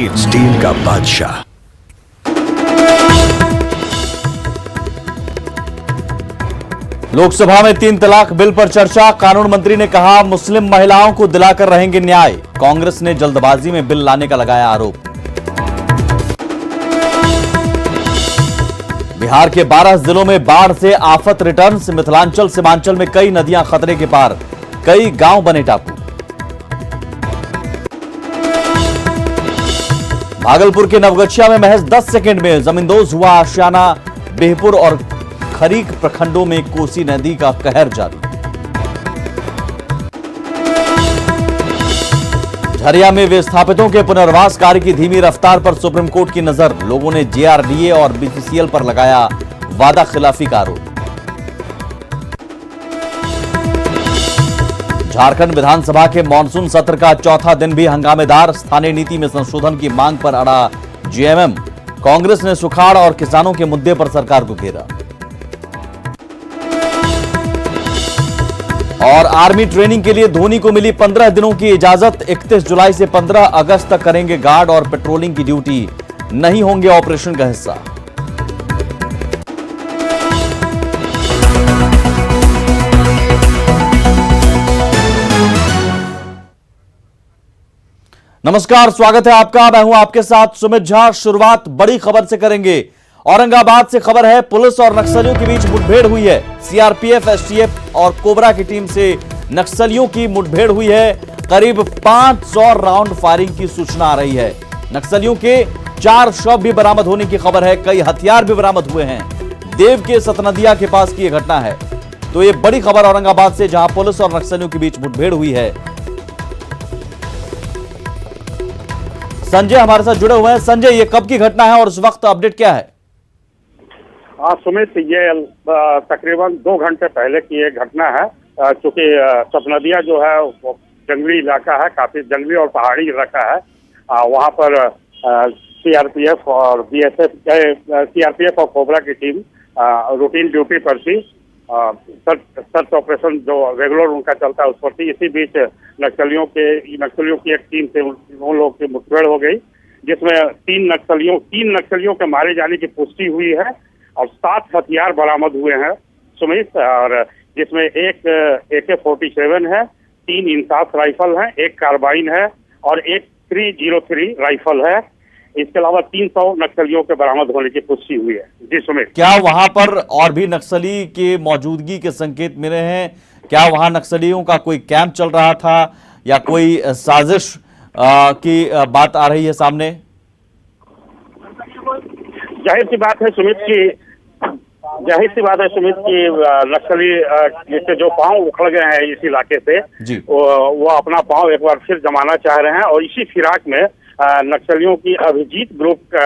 Steel का बादशाह। लोकसभा में 3 तलाक बिल पर चर्चा। कानून मंत्री ने कहा मुस्लिम महिलाओं को दिलाकर रहेंगे न्याय। कांग्रेस ने जल्दबाजी में बिल लाने का लगाया आरोप। बिहार के 12 जिलों में बाढ़ से आफत रिटर्न। मिथिलांचल सीमांचल में कई नदियां खतरे के पार, कई गांव बने टापू। भागलपुर के नवगछिया में महज 10 सेकंड में जमींदोज हुआ आशियाना। बिहपुर और खरीक प्रखंडों में कोसी नदी का कहर जारी। झरिया में विस्थापितों के पुनर्वास कार्य की धीमी रफ्तार पर सुप्रीम कोर्ट की नजर। लोगों ने जेआरडीए और बीसीसीएल पर लगाया वादा खिलाफी का आरोप। झारखंड विधानसभा के मानसून सत्र का चौथा दिन भी हंगामेदार। स्थानीय नीति में संशोधन की मांग पर अड़ा जेएमएम। कांग्रेस ने सुखाड़ और किसानों के मुद्दे पर सरकार को घेरा। और आर्मी ट्रेनिंग के लिए धोनी को मिली 15 दिनों की इजाजत। 31 जुलाई से 15 अगस्त तक करेंगे गार्ड और पेट्रोलिंग की ड्यूटी, नहीं होंगे ऑपरेशन का हिस्सा। नमस्कार, स्वागत है आपका। मैं हूं आपके साथ सुमित झा। शुरुआत बड़ी खबर से करेंगे। औरंगाबाद से खबर है, पुलिस और नक्सलियों के बीच मुठभेड़ हुई है। सीआरपीएफ, एसटीएफ और कोबरा की टीम से नक्सलियों की मुठभेड़ हुई है। करीब 500 राउंड फायरिंग की सूचना आ रही है। नक्सलियों के 4 शव भी बरामद होने की खबर है। कई हथियार भी बरामद हुए हैं। देव के सतनदिया के पास की यह घटना है। तो ये बड़ी खबर औरंगाबाद से, जहां पुलिस और नक्सलियों के बीच मुठभेड़ हुई है। संजय हमारे साथ जुड़े हुए हैं। संजय, ये कब की घटना है और उस वक्त अपडेट क्या है? हाँ सुमित, ये तकरीबन 2 घंटे पहले की एक घटना है। चूंकि सतनदिया जो है वो जंगली इलाका है, काफी जंगली और पहाड़ी इलाका है। वहाँ पर सीआरपीएफ और बीएसएफ, सीआरपीएफ और कोबरा की टीम रूटीन ड्यूटी पर थी। सर्च ऑपरेशन जो रेगुलर उनका चलता है उस पर थी। इसी बीच नक्सलियों की एक टीम से उन लोगों की मुठभेड़ हो गई, जिसमें 3 नक्सलियों के मारे जाने की पुष्टि हुई है और 7 हथियार बरामद हुए हैं सुमित। और जिसमें एक AK-47 है, 3 इंसास राइफल है, 1 कार्बाइन है और एक 303 राइफल है। इसके अलावा 300 नक्सलियों के बरामद होने की पुष्टि हुई है। जी सुमित, क्या वहां पर और भी नक्सली के मौजूदगी के संकेत मिले हैं? क्या वहां नक्सलियों का कोई कैंप चल रहा था या कोई साजिश की बात आ रही है सामने? जाहिर सी बात है सुमित कि नक्सली जिससे जो पांव उखड़ गए हैं इस इलाके से, वो अपना पांव एक बार फिर जमाना चाह रहे हैं। और इसी फिराक में नक्सलियों की अभिजीत ग्रुप का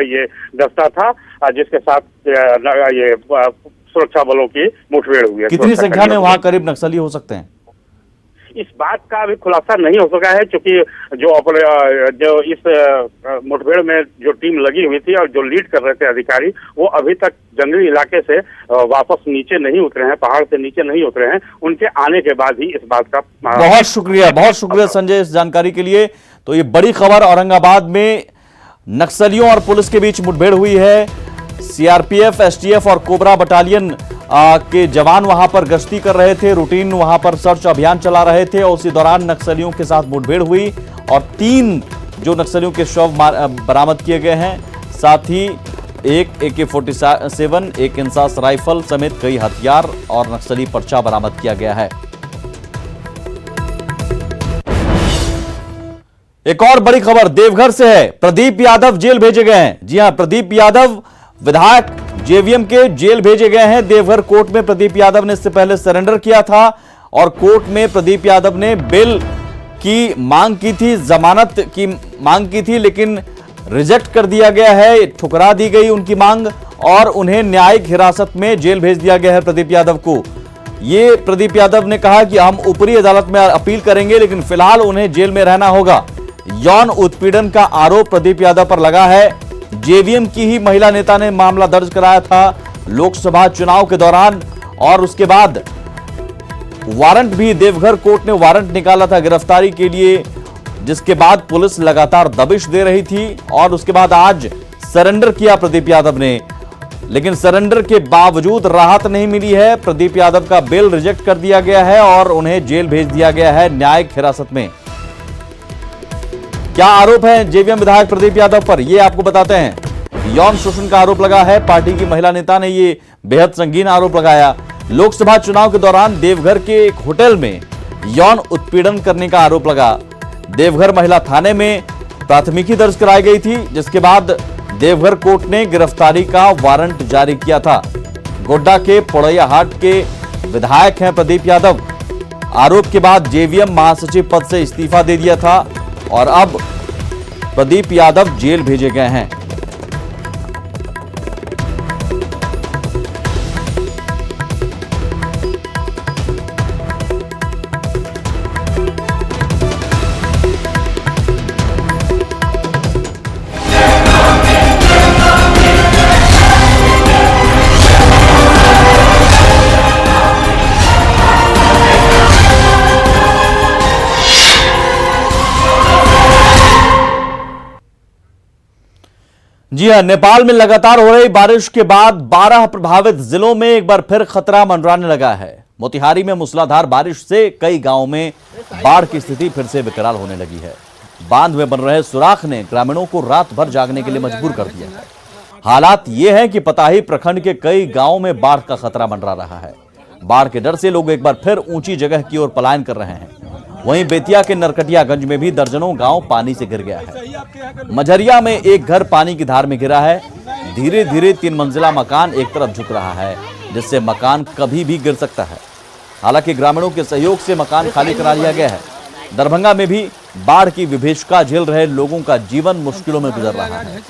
ये दस्ता था, जिसके साथ ये सुरक्षा बलों की मुठभेड़ हुई है। कितनी संख्या में वहां करीब नक्सली हो सकते हैं? इस बात का अभी खुलासा नहीं हो सका है, क्योंकि जो इस मुठभेड़ में जो टीम लगी हुई थी और जो लीड कर रहे थे अधिकारी, वो अभी तक जंगली इलाके से वापस नीचे नहीं उतरे हैं, पहाड़ से नीचे नहीं उतरे हैं। उनके आने के बाद ही इस बात का बहुत शुक्रिया संजय इस जानकारी के लिए। तो ये बड़ी खबर, औरंगाबाद में नक्सलियों और पुलिस के बीच मुठभेड़ हुई है। सीआरपीएफ, एसटीएफ और कोबरा बटालियन के जवान वहां पर गश्ती कर रहे थे, रूटीन वहां पर सर्च अभियान चला रहे थे और उसी दौरान नक्सलियों के साथ मुठभेड़ हुई और 3 जो नक्सलियों के शव बरामद किए गए हैं। साथ ही एक AK-47, 1 इंसास राइफल समेत कई हथियार और नक्सली पर्चा बरामद किया गया है। एक और बड़ी खबर देवघर से है। प्रदीप यादव जेल भेजे गए हैं। जी हां, प्रदीप यादव विधायक जेवीएम के जेल भेजे गए हैं। देवघर कोर्ट में प्रदीप यादव ने इससे पहले सरेंडर किया था और कोर्ट में प्रदीप यादव ने बेल की मांग की थी, जमानत की मांग की थी, लेकिन रिजेक्ट कर दिया गया है, ठुकरा दी गई उनकी मांग और उन्हें न्यायिक हिरासत में जेल भेज दिया गया है प्रदीप यादव को। ये प्रदीप यादव ने कहा कि हम ऊपरी अदालत में अपील करेंगे, लेकिन फिलहाल उन्हें जेल में रहना होगा। यौन उत्पीड़न का आरोप प्रदीप यादव पर लगा है। जेवीएम की ही महिला नेता ने मामला दर्ज कराया था लोकसभा चुनाव के दौरान और उसके बाद वारंट भी देवघर कोर्ट ने वारंट निकाला था गिरफ्तारी के लिए जिसके बाद पुलिस लगातार दबिश दे रही थी और उसके बाद आज सरेंडर किया प्रदीप यादव ने। लेकिन सरेंडर के बावजूद राहत नहीं मिली है। प्रदीप यादव का बेल रिजेक्ट कर दिया गया है और उन्हें जेल भेज दिया गया है न्यायिक हिरासत में। क्या आरोप है जेवीएम विधायक प्रदीप यादव पर, यह आपको बताते हैं। यौन शोषण का आरोप लगा है। पार्टी की महिला नेता ने यह बेहद संगीन आरोप लगाया। लोकसभा चुनाव के दौरान देवघर के एक होटल में यौन उत्पीड़न करने का आरोप लगा। देवघर महिला थाने में प्राथमिकी दर्ज कराई गई थी, जिसके बाद देवघर कोर्ट ने गिरफ्तारी का वारंट जारी किया था। गोड्डा के पोड़ैया हाट के विधायक हैं प्रदीप यादव। आरोप के बाद जेवीएम महासचिव पद से इस्तीफा दे दिया था और अब प्रदीप यादव जेल भेजे गए हैं। जी हां, नेपाल में लगातार हो रही बारिश के बाद 12 प्रभावित जिलों में एक बार फिर खतरा मंडराने लगा है। मोतिहारी में मूसलाधार बारिश से कई गांवों में बाढ़ की स्थिति फिर से विकराल होने लगी है। बांध में बन रहे सुराख ने ग्रामीणों को रात भर जागने के लिए मजबूर कर दिया है। हालात ये है कि पताही प्रखंड के कई गांवों में बाढ़ का खतरा मंडरा रहा है। बाढ़ के डर से लोग एक बार फिर ऊंची जगह की ओर पलायन कर रहे हैं। वहीं बेतिया के नरकटियागंज में भी दर्जनों गांव पानी से घिर गया है। मझरिया में एक घर पानी की धार में गिरा है। धीरे धीरे 3 मंजिला मकान एक तरफ झुक रहा है, जिससे मकान कभी भी गिर सकता है। हालांकि ग्रामीणों के सहयोग से मकान खाली करा लिया गया है। दरभंगा में भी बाढ़ की विभीषिका झेल रहे लोगों का जीवन मुश्किलों में गुजर रहा है।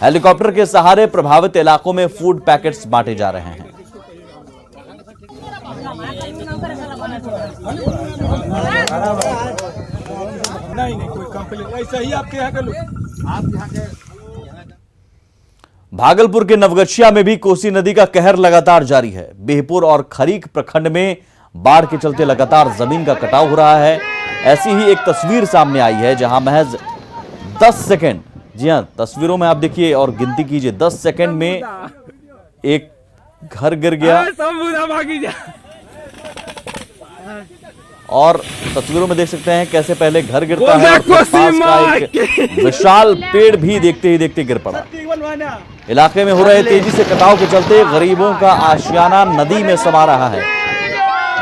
हेलीकॉप्टर के सहारे प्रभावित इलाकों में फूड पैकेट्स बांटे जा रहे हैं। नहीं कोई कंप्लेंट ऐसा ही आपके यहाँ के लोग भागलपुर के नवगछिया में भी कोसी नदी का कहर लगातार जारी है। बिहपुर और खरीक प्रखंड में बाढ़ के चलते लगातार जमीन का कटाव हो रहा है। ऐसी ही एक तस्वीर सामने आई है जहां महज 10 सेकंड, जी हां, तस्वीरों में आप देखिए और गिनती कीजिए, 10 सेकंड में एक घर गिर गया और तस्वीरों में देख सकते हैं कैसे पहले घर गिरता है और पास का एक विशाल पेड़ भी देखते ही देखते गिर पड़ा। इलाके में हो रहे तेजी से कटाव के चलते गरीबों का आशियाना नदी में समा रहा है।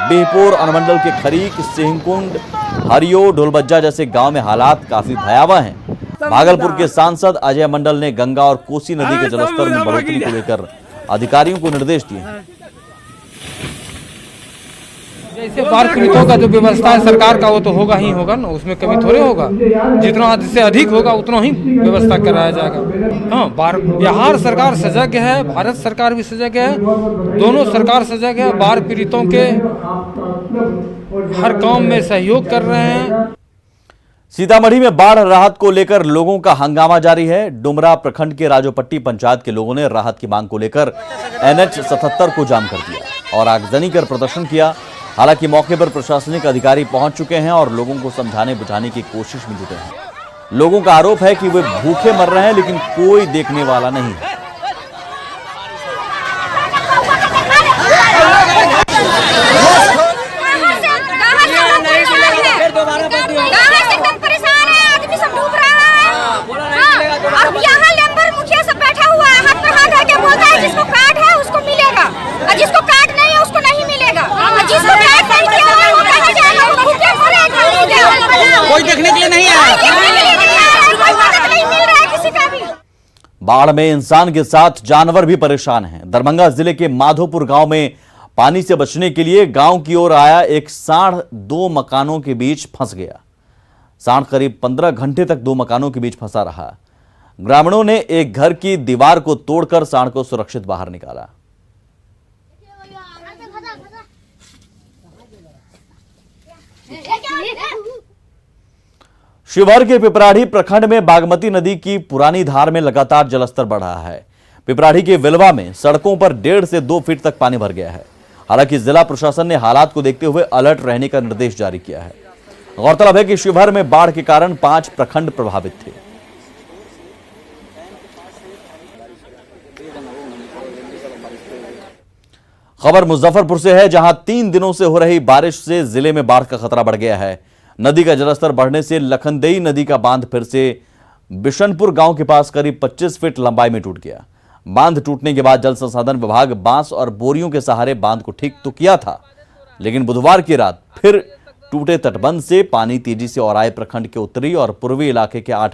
बिहपुर अनुमंडल के खरीक, सिंहकुंड, हरियो, ढोलबज्जा जैसे गांव में हालात काफी भयावह हैं। भागलपुर के सांसद अजय मंडल ने गंगा और कोसी नदी के जलस्तर में बढ़ोतरी को लेकर अधिकारियों को निर्देश दिए हैं। जैसे बाढ़ पीड़ितों का जो व्यवस्था है सरकार का, वो तो होगा ही होगा ना, उसमें कमी थोड़े होगा। जितना से अधिक होगा उतना ही व्यवस्था कराया जाएगा। हाँ, बिहार सरकार सजग है, भारत सरकार भी सजग है, दोनों सरकार सजग है। बाढ़ पीड़ितों के हर काम में सहयोग कर रहे हैं। सीतामढ़ी में बाढ़ राहत को लेकर लोगों का हंगामा जारी है। डुमरा प्रखंड के राजोपट्टी पंचायत के लोगों ने राहत की मांग को लेकर NH 77 को जाम कर दिया और आगजनी कर प्रदर्शन किया। हालांकि मौके पर प्रशासनिक अधिकारी पहुंच चुके हैं और लोगों को समझाने बुझाने की कोशिश में जुटे हैं। लोगों का आरोप है कि वे भूखे मर रहे हैं, लेकिन कोई देखने वाला नहीं है। जिसको कार्ड है उसको मिलेगा और जिसको कार्ड नहीं है उसको नहीं मिलेगा। जिसको कार्ड नहीं किया है वो कहां जाएगा? कोई देखने के लिए नहीं आया, कोई मदद नहीं मिल रहा है किसी का भी। बाढ़ में इंसान के साथ जानवर भी परेशान हैं। दरभंगा जिले के माधोपुर गांव में पानी से बचने के लिए गांव की ओर आया एक सांड 2 मकानों के बीच फंस गया। सांड करीब 15 घंटे तक 2 मकानों के बीच फंसा रहा। ग्रामीणों ने एक घर की दीवार को तोड़कर सांड को सुरक्षित बाहर निकाला। शिवहर के पिपराढ़ी प्रखंड में बागमती नदी की पुरानी धार में लगातार जलस्तर बढ़ रहा है। पिपराढ़ी के विलवा में सड़कों पर 1.5 से 2 फीट तक पानी भर गया है। हालांकि जिला प्रशासन ने हालात को देखते हुए अलर्ट रहने का निर्देश जारी किया है। गौरतलब है कि शिवहर में बाढ़ के कारण 5 प्रखंड प्रभावित थे। खबर मुजफ्फरपुर से है, जहां 3 दिनों से हो रही बारिश से जिले में बाढ़ का खतरा बढ़ गया है। नदी का जलस्तर बढ़ने से लखनदेई नदी का बांध फिर से बिशनपुर गांव के पास करीब 25 फीट लंबाई में टूट गया। बांध टूटने के बाद जल संसाधन विभाग बांस और बोरियों के सहारे बांध को ठीक तो किया था, लेकिन बुधवार की रात फिर टूटे तटबंध से पानी तेजी से औराई प्रखंड के उत्तरी और पूर्वी इलाके के 8